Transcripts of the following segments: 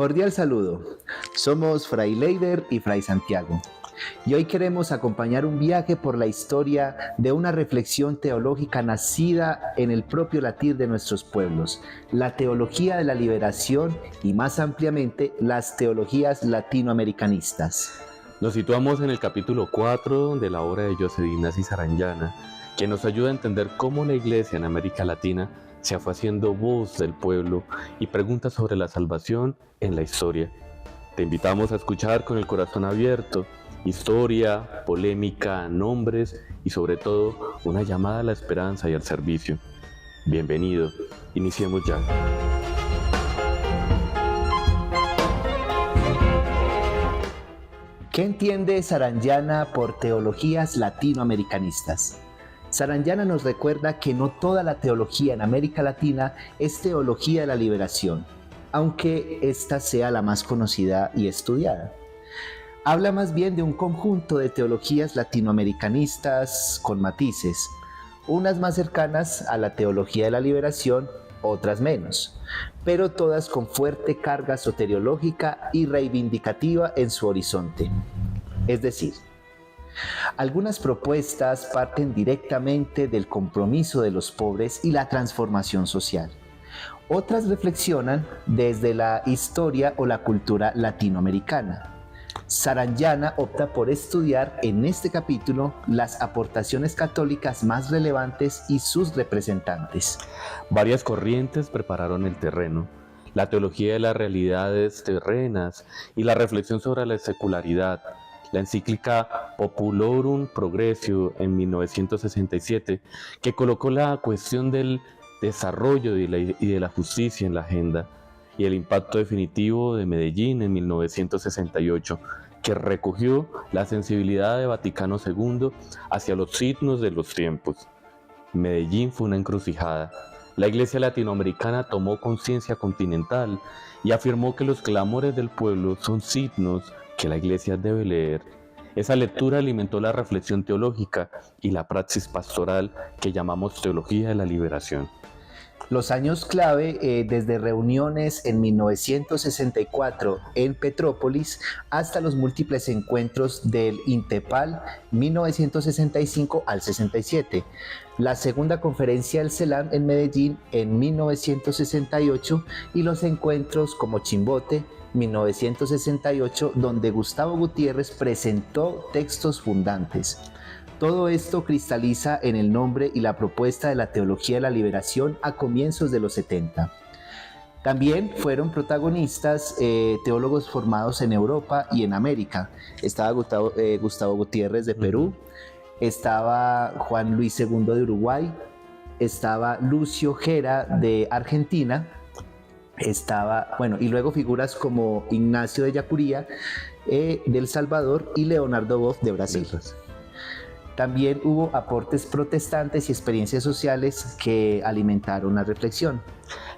Cordial saludo. Somos Fray Leider y Fray Santiago. Y hoy queremos acompañar un viaje por la historia de una reflexión teológica nacida en el propio latir de nuestros pueblos, la teología de la liberación y más ampliamente las teologías latinoamericanistas. Nos situamos en el capítulo 4 de la obra de José Ignacio Sarandjana, que nos ayuda a entender cómo la Iglesia en América Latina se fue haciendo voz del pueblo y pregunta sobre la salvación en la historia. Te invitamos a escuchar con el corazón abierto, historia, polémica, nombres y sobre todo una llamada a la esperanza y al servicio. Bienvenido, iniciemos ya. ¿Qué entiende Sarandjana por teologías latinoamericanistas? Sarandjana nos recuerda que no toda la teología en América Latina es teología de la liberación, aunque esta sea la más conocida y estudiada. Habla más bien de un conjunto de teologías latinoamericanistas con matices, unas más cercanas a la teología de la liberación, otras menos, pero todas con fuerte carga soteriológica y reivindicativa en su horizonte. Es decir, algunas propuestas parten directamente del compromiso de los pobres y la transformación social. Otras reflexionan desde la historia o la cultura latinoamericana. Sarandjana opta por estudiar en este capítulo las aportaciones católicas más relevantes y sus representantes. Varias corrientes prepararon el terreno: la teología de las realidades terrenas y la reflexión sobre la secularidad. La encíclica Populorum Progressio en 1967, que colocó la cuestión del desarrollo y de la justicia en la agenda, y el impacto definitivo de Medellín en 1968, que recogió la sensibilidad de Vaticano II hacia los signos de los tiempos. Medellín fue una encrucijada. La Iglesia latinoamericana tomó conciencia continental y afirmó que los clamores del pueblo son signos que la Iglesia debe leer. Esa lectura alimentó la reflexión teológica y la praxis pastoral que llamamos teología de la liberación. Los años clave, desde reuniones en 1964 en Petrópolis hasta los múltiples encuentros del INTEPAL 1965 al 67, la segunda conferencia del CELAM en Medellín en 1968 y los encuentros como Chimbote 1968, donde Gustavo Gutiérrez presentó textos fundantes. Todo esto cristaliza en el nombre y la propuesta de la teología de la liberación a comienzos de los 70. También fueron protagonistas teólogos formados en Europa y en América. Estaba Gustavo Gutiérrez de Perú, estaba Juan Luis II de Uruguay, estaba Lucio Gera de Argentina, y luego figuras como Ignacio de Yacuría de El Salvador y Leonardo Boff de Brasil. También hubo aportes protestantes y experiencias sociales que alimentaron la reflexión.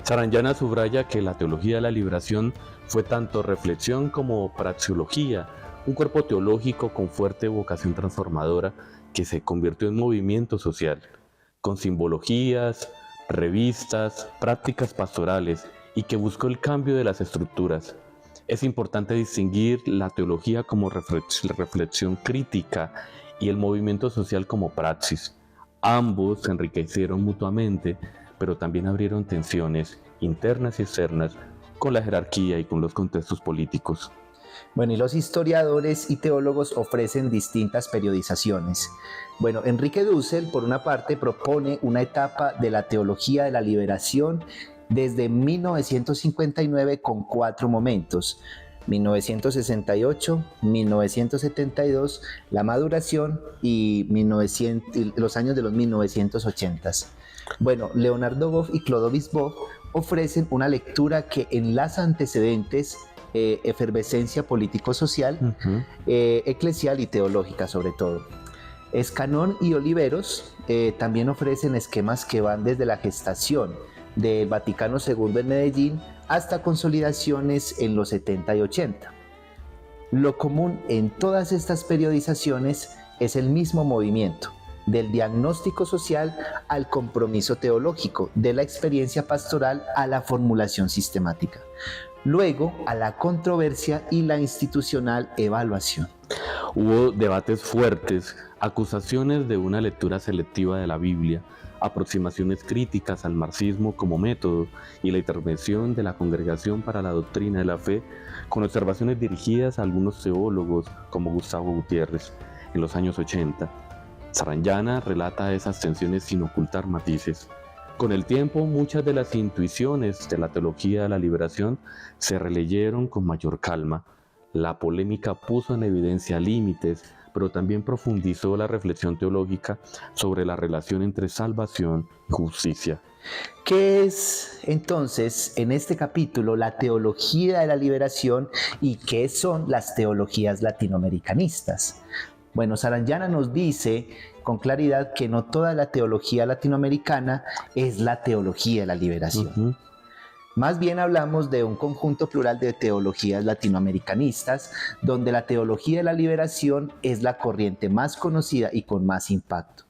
Sarandjana subraya que la teología de la liberación fue tanto reflexión como praxeología, un cuerpo teológico con fuerte vocación transformadora que se convirtió en movimiento social, con simbologías, revistas, prácticas pastorales y que buscó el cambio de las estructuras. Es importante distinguir la teología como reflexión crítica y el movimiento social como praxis. Ambos se enriquecieron mutuamente, pero también abrieron tensiones internas y externas con la jerarquía y con los contextos políticos. Bueno, y los historiadores y teólogos ofrecen distintas periodizaciones. Bueno, Enrique Dussel, por una parte, propone una etapa de la teología de la liberación desde 1959 con 4 momentos: 1968, 1972, la maduración y los años de los 1980s. Bueno, Leonardo Boff y Clodovis Boff ofrecen una lectura que enlaza antecedentes, efervescencia político-social, eclesial y teológica sobre todo. Escanón y Oliveros también ofrecen esquemas que van desde la gestación del Vaticano II en Medellín hasta consolidaciones en los 70 y 80. Lo común en todas estas periodizaciones es el mismo movimiento, del diagnóstico social al compromiso teológico, de la experiencia pastoral a la formulación sistemática. luego a la controversia y la institucional evaluación. Hubo debates fuertes, acusaciones de una lectura selectiva de la Biblia, aproximaciones críticas al marxismo como método y la intervención de la Congregación para la Doctrina de la Fe con observaciones dirigidas a algunos teólogos como Gustavo Gutiérrez en los años 80. Saranyana relata esas tensiones sin ocultar matices. Con el tiempo, muchas de las intuiciones de la teología de la liberación se releyeron con mayor calma. La polémica puso en evidencia límites, pero también profundizó la reflexión teológica sobre la relación entre salvación y justicia. ¿Qué es entonces en este capítulo la teología de la liberación y qué son las teologías latinoamericanistas? Bueno, Saranyana nos dice con claridad que no toda la teología latinoamericana es la teología de la liberación. Más bien hablamos de un conjunto plural de teologías latinoamericanistas, donde la teología de la liberación es la corriente más conocida y con más impacto.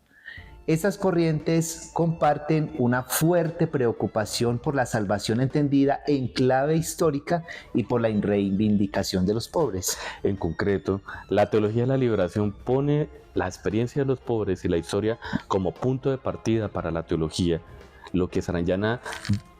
Esas corrientes comparten una fuerte preocupación por la salvación entendida en clave histórica y por la reivindicación de los pobres. En concreto, la teología de la liberación pone la experiencia de los pobres y la historia como punto de partida para la teología, lo que Saranyana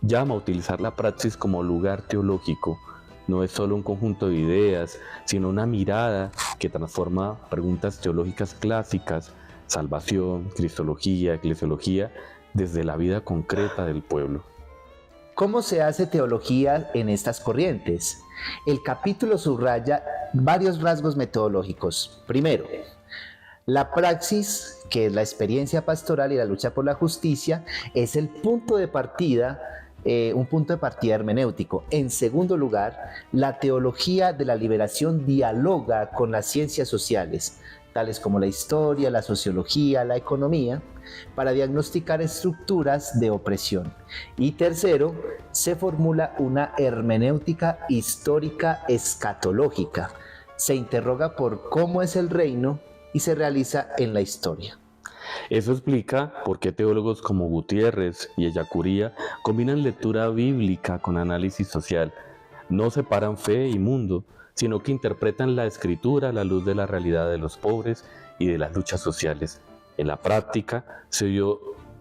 llama a utilizar la praxis como lugar teológico. No es solo un conjunto de ideas, sino una mirada que transforma preguntas teológicas clásicas, salvación, cristología, eclesiología, desde la vida concreta del pueblo. ¿Cómo se hace teología en estas corrientes? El capítulo subraya varios rasgos metodológicos. Primero, la praxis, que es la experiencia pastoral y la lucha por la justicia, es el punto de partida, un punto de partida hermenéutico. En segundo lugar, la teología de la liberación dialoga con las ciencias sociales, tales como la historia, la sociología, la economía, para diagnosticar estructuras de opresión. Y tercero, se formula una hermenéutica histórica escatológica. Se interroga por cómo es el reino y se realiza en la historia. Eso explica por qué teólogos como Gutiérrez y Ellacuría combinan lectura bíblica con análisis social. No separan fe y mundo, sino que interpretan la escritura a la luz de la realidad de los pobres y de las luchas sociales. En la práctica se dio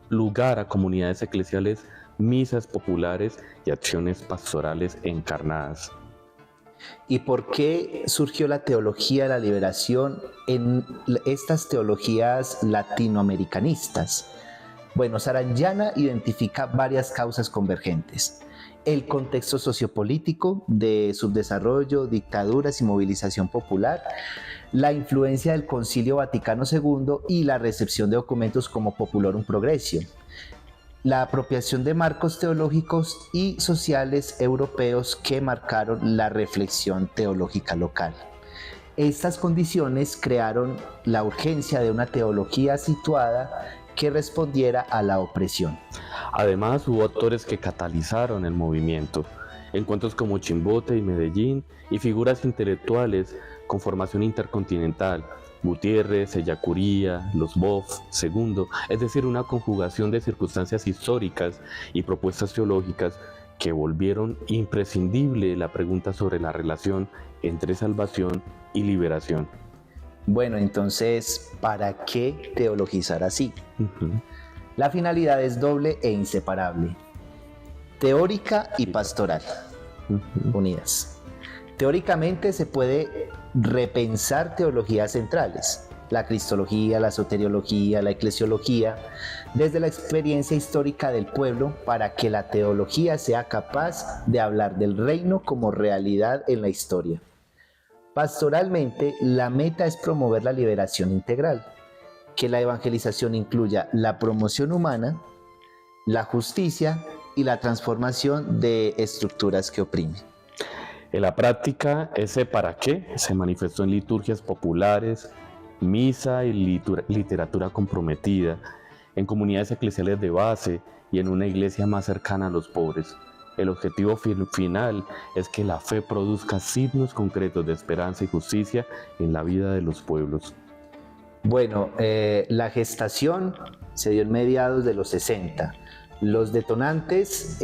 lugar a comunidades eclesiales, misas populares y acciones pastorales encarnadas. ¿Y por qué surgió la teología de la liberación en estas teologías latinoamericanistas? Bueno, Saranyana identifica varias causas convergentes. El contexto sociopolítico de subdesarrollo, dictaduras y movilización popular, la influencia del Concilio Vaticano II y la recepción de documentos como Populorum Progressio, la apropiación de marcos teológicos y sociales europeos que marcaron la reflexión teológica local. Estas condiciones crearon la urgencia de una teología situada que respondiera a la opresión. Además, hubo actores que catalizaron el movimiento, encuentros como Chimbote y Medellín, y figuras intelectuales con formación intercontinental, Gutiérrez, Ellacuría, los Boff, Segundo, es decir, una conjugación de circunstancias históricas y propuestas teológicas que volvieron imprescindible la pregunta sobre la relación entre salvación y liberación. Bueno, entonces, ¿para qué teologizar así? La finalidad es doble e inseparable, teórica y pastoral, unidas. Teóricamente se puede repensar teologías centrales, la cristología, la soteriología, la eclesiología, desde la experiencia histórica del pueblo para que la teología sea capaz de hablar del reino como realidad en la historia. Pastoralmente, la meta es promover la liberación integral, que la evangelización incluya la promoción humana, la justicia y la transformación de estructuras que oprimen. En la práctica, ese para qué se manifestó en liturgias populares, misa y literatura comprometida, en comunidades eclesiales de base y en una iglesia más cercana a los pobres. El objetivo final es que la fe produzca signos concretos de esperanza y justicia en la vida de los pueblos. Bueno, la gestación se dio en mediados de los 60. Los detonantes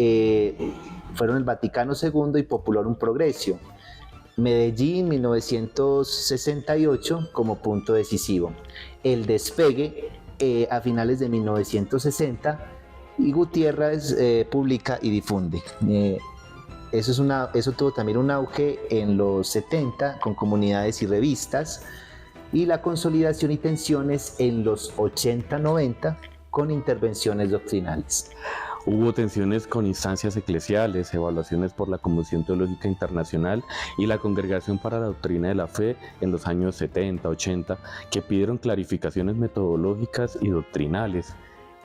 fueron el Vaticano II y Populorum Progressio. Medellín, 1968, como punto decisivo. El despegue a finales de 1960 y Gutiérrez publica y difunde. Eso tuvo también un auge en los 70 con comunidades y revistas, y la consolidación y tensiones en los 80-90 con intervenciones doctrinales. Hubo tensiones con instancias eclesiales, evaluaciones por la Comisión Teológica Internacional y la Congregación para la Doctrina de la Fe en los años 70, 80, que pidieron clarificaciones metodológicas y doctrinales.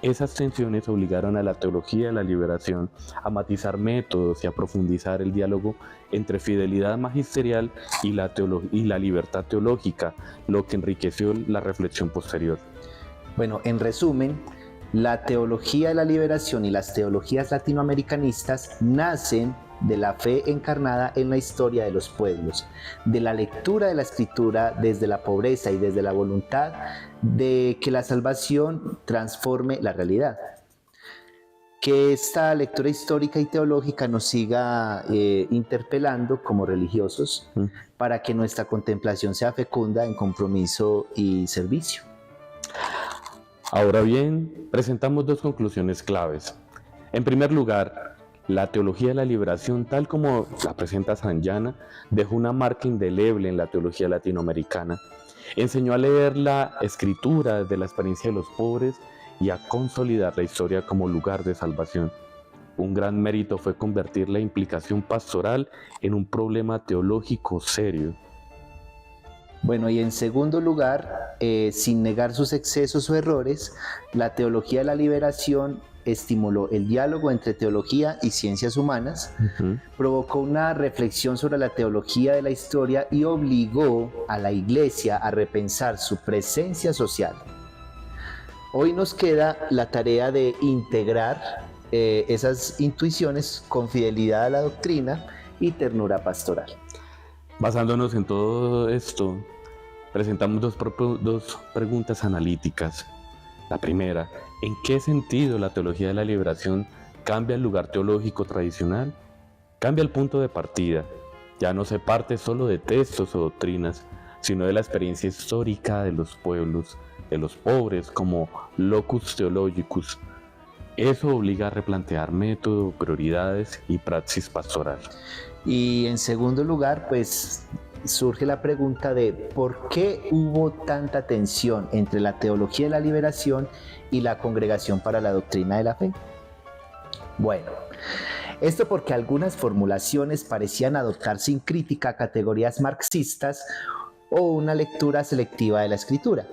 Esas tensiones obligaron a la teología de la liberación a matizar métodos y a profundizar el diálogo entre fidelidad magisterial y la libertad teológica, lo que enriqueció la reflexión posterior. Bueno, en resumen, la teología de la liberación y las teologías latinoamericanistas nacen de la fe encarnada en la historia de los pueblos, de la lectura de la Escritura desde la pobreza y desde la voluntad de que la salvación transforme la realidad. Que esta lectura histórica y teológica nos siga interpelando como religiosos para que nuestra contemplación sea fecunda en compromiso y servicio. Ahora bien, presentamos dos conclusiones claves. En primer lugar, la teología de la liberación, tal como la presenta Santillana, dejó una marca indeleble en la teología latinoamericana. Enseñó a leer la Escritura desde la experiencia de los pobres y a consolidar la historia como lugar de salvación. Un gran mérito fue convertir la implicación pastoral en un problema teológico serio. Bueno, y en segundo lugar, sin negar sus excesos o errores, la teología de la liberación estimuló el diálogo entre teología y ciencias humanas, provocó una reflexión sobre la teología de la historia y obligó a la Iglesia a repensar su presencia social. Hoy nos queda la tarea de integrar esas intuiciones con fidelidad a la doctrina y ternura pastoral. Basándonos en todo esto, presentamos dos preguntas analíticas. La primera, ¿en qué sentido la teología de la liberación cambia el lugar teológico tradicional? Cambia el punto de partida. Ya no se parte solo de textos o doctrinas, sino de la experiencia histórica de los pueblos, de los pobres como locus theologicus. Eso obliga a replantear método, prioridades y praxis pastoral. Y en segundo lugar, pues surge la pregunta de ¿por qué hubo tanta tensión entre la teología de la liberación y la Congregación para la Doctrina de la Fe? Bueno, esto porque algunas formulaciones parecían adoptar sin crítica categorías marxistas o una lectura selectiva de la Escritura.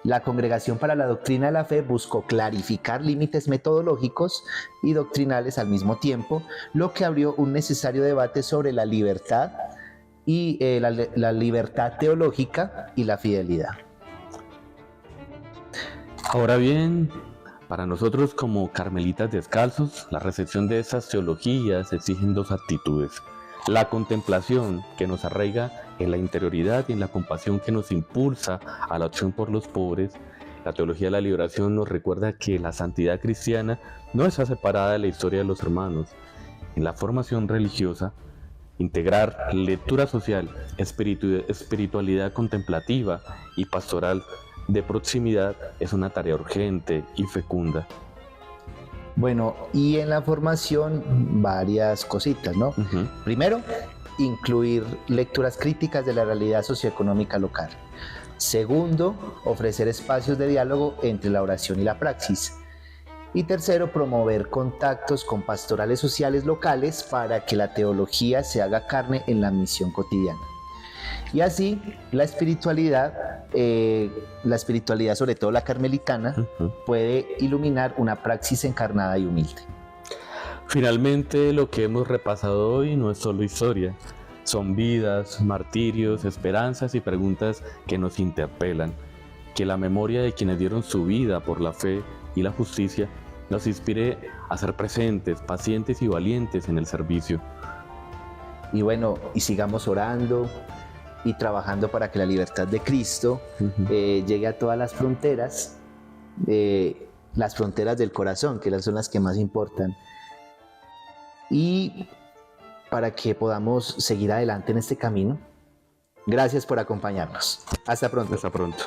La Congregación para la Doctrina de la Fe buscó clarificar límites metodológicos y doctrinales al mismo tiempo, lo que abrió un necesario debate sobre la libertad y la libertad teológica y la fidelidad. Ahora bien, para nosotros como carmelitas descalzos, la recepción de estas teologías exigen dos actitudes: la contemplación, que nos arraiga en la interioridad y en la compasión que nos impulsa a la acción por los pobres. La teología de la liberación nos recuerda que la santidad cristiana no está separada de la historia de los hermanos. En la formación religiosa, integrar lectura social, espiritualidad contemplativa y pastoral de proximidad es una tarea urgente y fecunda. Bueno, y en la formación varias cositas, ¿no? Primero, incluir lecturas críticas de la realidad socioeconómica local. Segundo, ofrecer espacios de diálogo entre la oración y la praxis. Y tercero, promover contactos con pastorales sociales locales para que la teología se haga carne en la misión cotidiana. Y así, la espiritualidad, sobre todo la carmelitana, puede iluminar una praxis encarnada y humilde. Finalmente, lo que hemos repasado hoy no es solo historia, son vidas, martirios, esperanzas y preguntas que nos interpelan. Que la memoria de quienes dieron su vida por la fe y la justicia nos inspire a ser presentes, pacientes y valientes en el servicio. Y bueno, y sigamos orando y trabajando para que la libertad de Cristo llegue a todas las fronteras del corazón, que son las que más importan. y para que podamos seguir adelante en este camino. Gracias por acompañarnos. Hasta pronto. Hasta pronto.